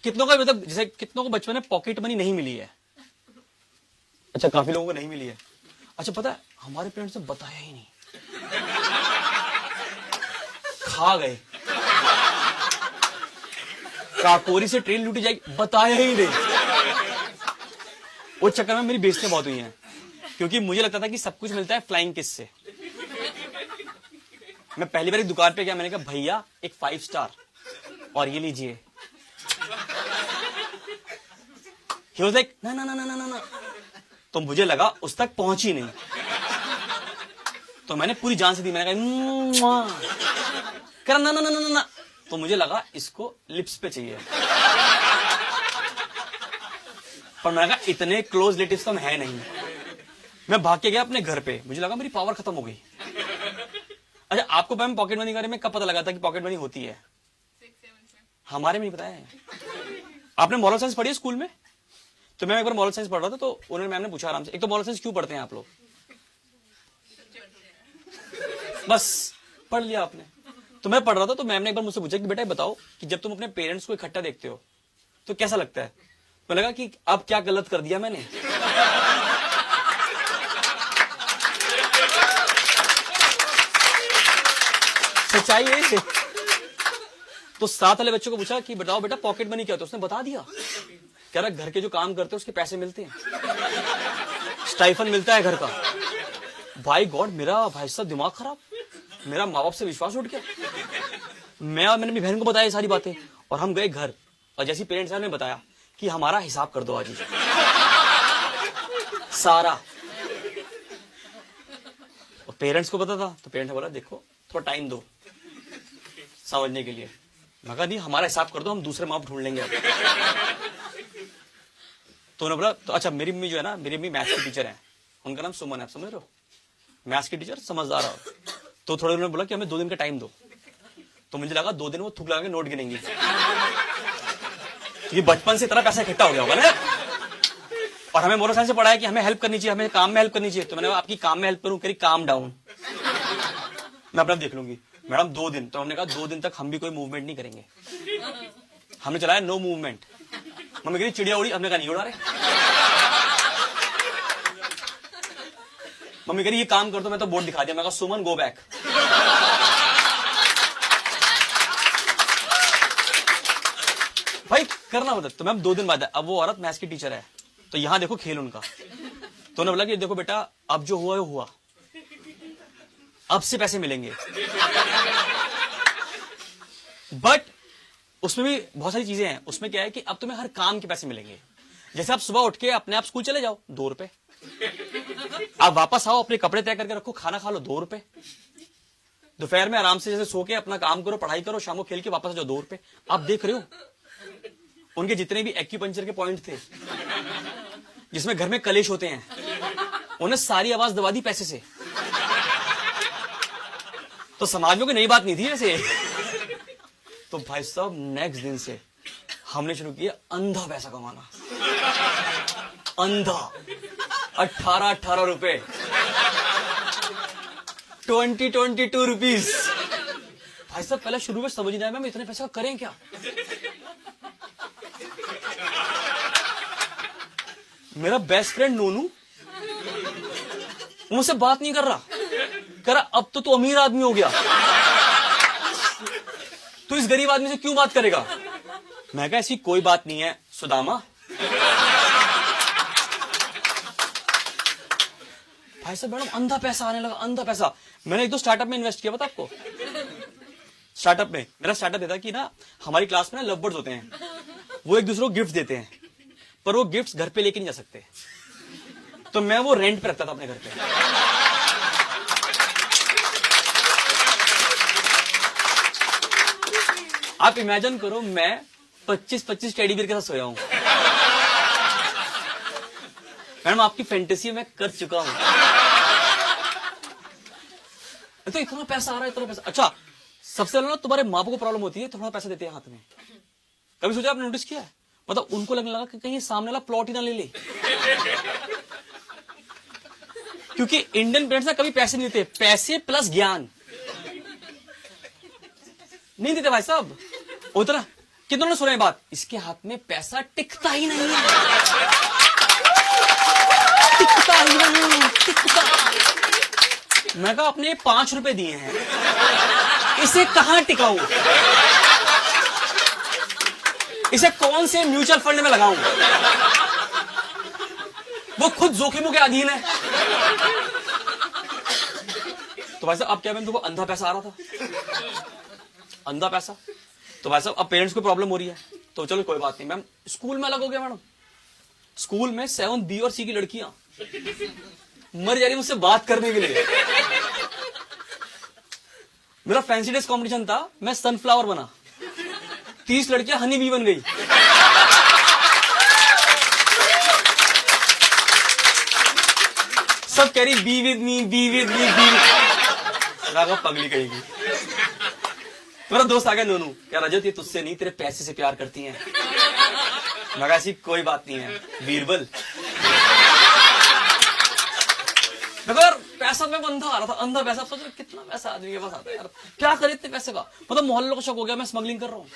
कितनों का मतलब जैसे कितनों को बचपन में पॉकेट मनी नहीं मिली है? अच्छा, काफी लोगों को नहीं मिली है। अच्छा, पता है हमारे पेरेंट्स ने बताया ही नहीं, खा गए। काकोरी से ट्रेन लूटी जाएगी, बताया ही नहीं। उस चक्कर में मेरी बेइज्जती बहुत हुई है, क्योंकि मुझे लगता था कि सब कुछ मिलता है फ्लाइंग किस से। मैं पहली बार एक दुकान पे गया, मैंने कहा भैया एक 5 स्टार और ये लीजिए। He was like, ना ना ना ना ना ना। तो मुझे लगा उस तक पहुंच ही नहीं, तो मैंने पूरी जान से दी। मैंने कहा ना ना ना ना ना। तो मुझे लगा इसको लिप्स पे चाहिए, पर मैंने कहा इतने क्लोज रिलेटिव्स तो है नहीं। मैं भाग के गया अपने घर पे, मुझे लगा मेरी पावर खत्म हो गई। अच्छा, आपको मैम पॉकेट मनी के बारे में कब पता लगा था कि पॉकेट मनी होती है? 6-7 हमारे में नहीं बताया है। आपने मॉरल साइंस पढ़ी है स्कूल में? तो मैं एक बार मॉरल साइंस पढ़ रहा था, तो उन्होंने मैम ने पूछा आराम से, एक तो मॉरल साइंस क्यों पढ़ते हैं आप लोग? बस पढ़ लिया आपने। तो मैं पढ़ रहा था, तो मैम ने एक बार मुझसे पूछा कि बेटा बताओ कि जब तुम अपने पेरेंट्स को इकट्ठा देखते हो तो कैसा लगता है? तो लगा कि अब क्या गलत कर दिया मैंने। सच्चाई है। तो साथ वाले बच्चों को पूछा कि बताओ बेटा पॉकेट मनी क्या होता है? उसने बता दिया। कह रहा घर के जो काम करते हैं उसके पैसे मिलते हैं, स्टाइफन मिलता है घर का। भाई गॉड, मेरा भाई साहब दिमाग खराब, मेरा माँ बाप से विश्वास उठ गया। मैंने अपनी बहन को बताया सारी बातें, और हम गए घर, और जैसी पेरेंट्स ने बताया कि हमारा हिसाब कर दो आज ही सारा। और पेरेंट्स को पता था, तो पेरेंट्स ने बोला देखो थोड़ा टाइम दो समझने के लिए। मैं कहा नहीं, हमारा हिसाब कर दो, हम दूसरे माँ बाप ढूंढ लेंगे अब। तो उन्होंने बोला तो अच्छा, मेरी मम्मी जो है ना, मेरी मम्मी मैथ्स की टीचर है, उनका नाम सुमन है, आप समझ रहे हो, मैथ्स की टीचर, समझदार हो। तो थोड़ा उन्होंने बोला कि हमें 2 दिन का टाइम दो। तो मुझे लगा 2 दिन वो थूक लगा के नोट गिनेंगी, क्योंकि बचपन से इतना पैसा इकट्ठा हो गया होगा ना। और हमें मोरल साइंस से पढ़ा है कि हमें हेल्प करनी चाहिए, हमें काम में हेल्प करनी चाहिए। तो मैंने आपकी काम में हेल्प करूं, करी काम डाउन, मैं अपना देख लूंगी। मैडम 2 दिन। तो हमने कहा 2 दिन तक हम भी कोई मूवमेंट नहीं करेंगे। हमने चलाया नो मूवमेंट। मम्मी कह रही चिड़िया उड़ी, हमने कहा नहीं उड़ा रहे। मम्मी कह रही ये काम कर दो, मैं तो बोर्ड दिखा दिया। मैं कहा सुमन गो बैक। भाई करना मदद। तो मैम 2 दिन बाद, अब वो औरत मैथ्स की टीचर है, तो यहां देखो खेल उनका। तो उन्होंने बोला कि देखो बेटा अब जो हुआ वो हुआ, अब से पैसे मिलेंगे, बट उसमें भी बहुत सारी चीजें हैं। उसमें क्या है कि अब तुम्हें हर काम के पैसे मिलेंगे। जैसे आप सुबह उठ के अपने आप स्कूल चले जाओ, 2 रुपए। आप वापस आओ, अपने कपड़े तय करके रखो, खाना खा लो, 2 रुपए। दोपहर में आराम से जैसे सो के अपना काम करो, पढ़ाई करो, शाम को खेल के वापस आ जाओ, 2 रुपए। आप देख रहे हो उनके जितने भी एक्यूपंक्चर के पॉइंट थे, जिसमें घर में कलेश होते हैं, उन्हें सारी आवाज दबा दी पैसे से। तो समाज में कोई नई बात नहीं थी वैसे। तो भाई साहब नेक्स्ट दिन से हमने शुरू किया अंधा पैसा कमाना। अंधा 18 रुपए, 22 रुपीज। भाई साहब पहले शुरू में समझ नहीं आया मैम इतने पैसा करें क्या। मेरा बेस्ट फ्रेंड नोनू मुझसे बात नहीं कर रहा, कह रहा अब तो तू अमीर आदमी हो गया, तू इस गरीब आदमी से क्यों बात करेगा। मैं कहा ऐसी कोई बात नहीं है सुदामा। भाई साहब मैडम अंधा पैसा आने लगा, अंधा पैसा। मैंने 1-2 स्टार्टअप में इन्वेस्ट किया, पता आपको। स्टार्टअप में मेरा स्टार्टअप देता कि ना हमारी क्लास में ना लव बर्ड्स होते हैं, वो एक दूसरे को गिफ्ट देते हैं, पर वो गिफ्ट्स घर पे लेके नहीं जा सकते, तो मैं वो रेंट पे रखता था अपने घर पे। आप इमेजिन करो मैं 25 टेडी बियर के साथ सोया हूं। मैडम आपकी फैंटेसी में कर चुका हूं। तो इतना पैसा आ रहा है, इतना पैसा। अच्छा सबसे पहले ना तुम्हारे माँ बाप को प्रॉब्लम होती है, थोड़ा पैसा देते हैं हाथ में। कभी सोचा आपने, नोटिस किया है? मतलब उनको लगने लगा कि कहीं सामने वाला प्लॉट ही ना ले ले। क्योंकि इंडियन पेरेंट्स ना कभी पैसे नहीं देते, पैसे प्लस ज्ञान नहीं देते भाई साहब। उतना कितनों ने सुना ये बात? इसके हाथ में पैसा टिकता ही नहीं है, टिकता ही नहीं, टिकता। मैं कहा अपने 5 रुपए दिए हैं, इसे कहां टिकाऊं, इसे कौन से म्यूचुअल फंड में लगाऊं? वो खुद जोखिमों के अधीन है। तो भाई साहब अब क्या मैम, तुमको अंधा पैसा आ रहा था, अंधा पैसा। तो भाई साहब अब पेरेंट्स को प्रॉब्लम हो रही है, तो चलो कोई बात नहीं मैम, स्कूल में अलग हो गया मैडम। स्कूल में 7 बी और सी की लड़कियां मर जा रही मुझसे बात करने के लिए। मेरा फैंसी ड्रेस कंपटीशन था, मैं सनफ्लावर बना, 30 लड़कियां हनी बी बन गई। सब कह रही be with me, be with me, be. पगली कहेगी। मेरा दोस्त आ गया नोनू, क्या रजत ये तुझसे नहीं तेरे पैसे से प्यार करती हैं। मगर ऐसी कोई बात नहीं है बीरबल। मगर पैसा में अंधा आ रहा था, अंधा पैसा। सोच कितना पैसा आदमी के पास आता है यार, क्या करे इतने पैसे का। मतलब मोहल्ले को शक हो गया मैं स्मगलिंग कर रहा हूँ।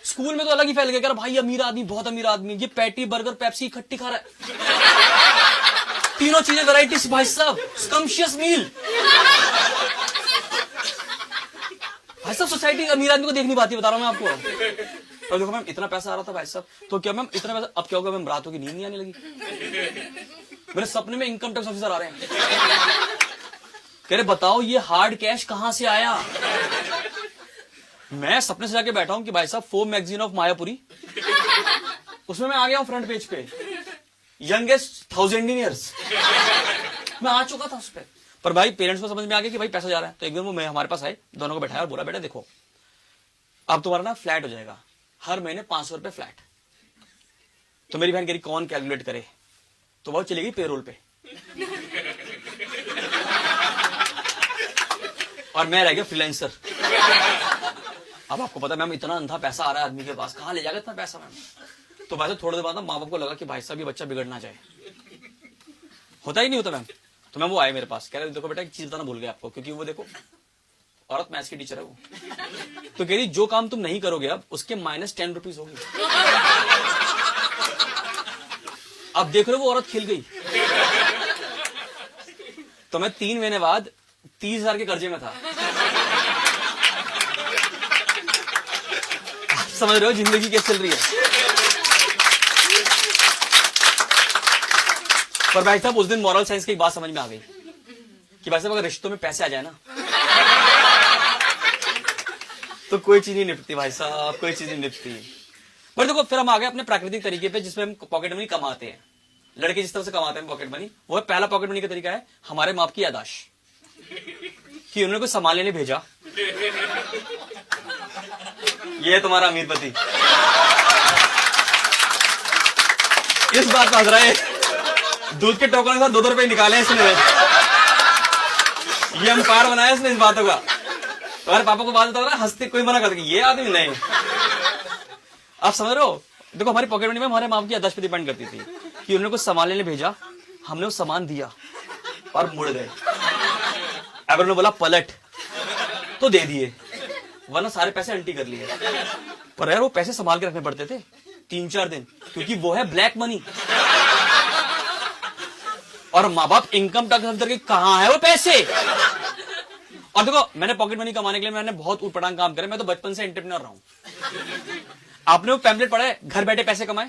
स्कूल में तो अलग ही फैल गया यार, भाई अमीर आदमी, बहुत अमीर आदमी, ये पैटी बर्गर पेप्सी इकट्ठी खा रहा है, तीनों चीजें वैरायटीज भाई साहब, स्कम्शियस मील। भाई साहब सोसाइटी अमीर आदमी को देख नहीं पाती, बता रहा हूं मैं आपको। तो देखो मैम इतना पैसा आ रहा था भाई साहब, तो क्या मैम इतना पैसा, अब क्या होगा मैम, रातों की नींद नहीं आने लगी। मेरे सपने में इनकम टैक्स ऑफिसर आ रहे हैं, कह रहे बताओ ये हार्ड कैश कहां से आया। मैं सपने से जाके बैठा हूं कि भाई साहब फोम मैगजीन ऑफ मायापुरी, उसमें मैं आ गया हूं फ्रंट पेज पे, यंगेस्ट 1000 इंजीनियर्स, मैं आ चुका था उस पर। पर भाई पेरेंट्स को समझ में आ गया कि भाई पैसा जा रहा है, तो एक दिन वो मैं हमारे पास आए, दोनों को बैठाया और बोला बेटा देखो अब तुम्हारा ना फ्लैट हो जाएगा, हर महीने 500 रुपए फ्लैट। तो मेरी बहन कह रही कौन कैलकुलेट करे, तो वो चली गई पेरोल पे और मैं रह गया फ्रीलांसर। अब आपको पता है मैम इतना अंधा पैसा आ रहा है आदमी के पास, कहां ले जाएगा इतना पैसा मैम। तो भाई थोड़ी देर बाद माँ बाप को लगा कि भाई साहब ये बच्चा बिगड़ ना जाए, होता ही नहीं होता मैम। तो मैम वो आए मेरे पास, कह रहे देखो बेटा एक चीज बताना भूल गया आपको, क्योंकि वो देखो औरत मैथ्स की टीचर है वो, तो कह रही जो काम तुम नहीं करोगे अब उसके -10 रुपीज होंगे। अब देख रहे हो वो औरत खिल गई। तो मैं 3 महीने बाद 30,000 के कर्जे में था। आप समझ रहे हो जिंदगी कैसे चल रही है। पर भाई साहब उस दिन मॉरल साइंस की एक बात समझ में आ गई कि भाई साहब अगर रिश्तों में पैसे आ जाए ना तो कोई चीज नहीं निपटती भाई साहब, कोई चीज नहीं निपटती। पर देखो फिर हम आ गए अपने प्राकृतिक तरीके पे जिसमें हम पॉकेट मनी कमाते हैं। लड़के जिस तरह से कमाते हैं पॉकेट मनी, वो है पहला पॉकेट मनी का तरीका है हमारे माँ की याददाश्त, कि उन्होंने कुछ सामान लेने भेजा, ये तुम्हारा अमीर पति। इस बात पर हंस रहा है, दूध के टोकन के साथ 2-2 रुपए निकाले इसने, ये एम्पायर बनाया इसने इस बातों का। तुम्हारे पापा को बात बता रहा है, हंसते कोई मना कर, ये आदमी नहीं। आप समझ रहे हो, देखो हमारी पॉकेट मनी में हमारे माँ की याददाश्त पे डिपेंड करती थी कि उन्होंने कुछ सामान लेने भेजा, हमने वो सामान दिया और मुड़ गए। अगर उन्होंने बोला पलट तो दे दिए, वरना सारे पैसे अल्टी कर लिए। पर यार वो पैसे संभाल के रखने पड़ते थे 3-4 दिन, क्योंकि वो है ब्लैक मनी। और माँ बाप इनकम टैक्स के कहां है वो पैसे। और देखो मैंने पॉकेट मनी कमाने के लिए मैंने बहुत ऊटपटांग काम करे, मैं तो बचपन से एंटरप्रेन्योर रहा हूं। आपने वो पैम्पलेट पढ़ा है घर बैठे पैसे कमाए,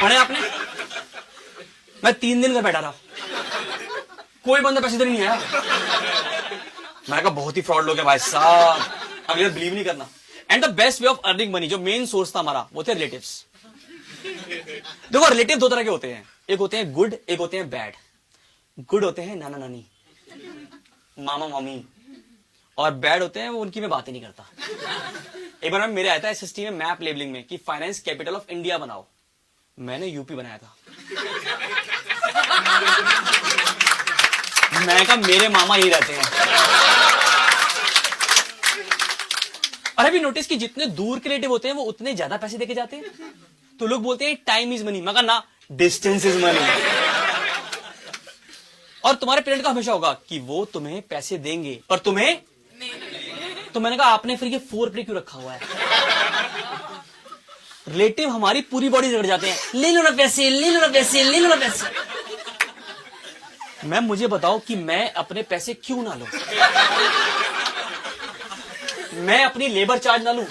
पढ़े आपने? मैं 3 दिन घर बैठा रहा, कोई बंदा पैसे देने नहीं आया। मैंने कहा बहुत ही फ्रॉड लोग हैं भाई साहब, अब ये बिलीव नहीं करना। And the best way of earning money, जो मेन सोर्स था हमारा, वो थे रिलेटिव्स। देखो रिलेटिव 2 तरह के होते हैं, एक होते हैं गुड, एक होते हैं बैड। गुड होते हैं नाना नानी, मामा मामी, और बैड होते हैं वो उनकी मैं बात ही नहीं करता। एक बार मेरे आया था एसएसटी में मैप लेबलिंग में कि फाइनेंस कैपिटल ऑफ इंडिया बनाओ, मैंने यूपी बनाया था। मैं कहा मेरे मामा ही रहते हैं। अरे भी नोटिस कि जितने दूर के रिलेटिव होते हैं वो उतने ज्यादा पैसे देके जाते हैं। तो लोग बोलते हैं टाइम इज मनी, मगर ना, डिस्टेंस इज मनी। और तुम्हारे पेरेंट का हमेशा होगा कि वो तुम्हें पैसे देंगे पर तुम्हें नहीं। तो मैंने कहा आपने फिर ये 4 पे क्यों रखा हुआ है? रिलेटिव हमारी पूरी बॉडी रगड़ जाते हैं, ले लो ना पैसे, ले लो ना पैसे, ले लो ना पैसे। मैम मुझे बताओ कि मैं अपने पैसे क्यों ना लूं? मैं अपनी लेबर चार्ज ना लूं?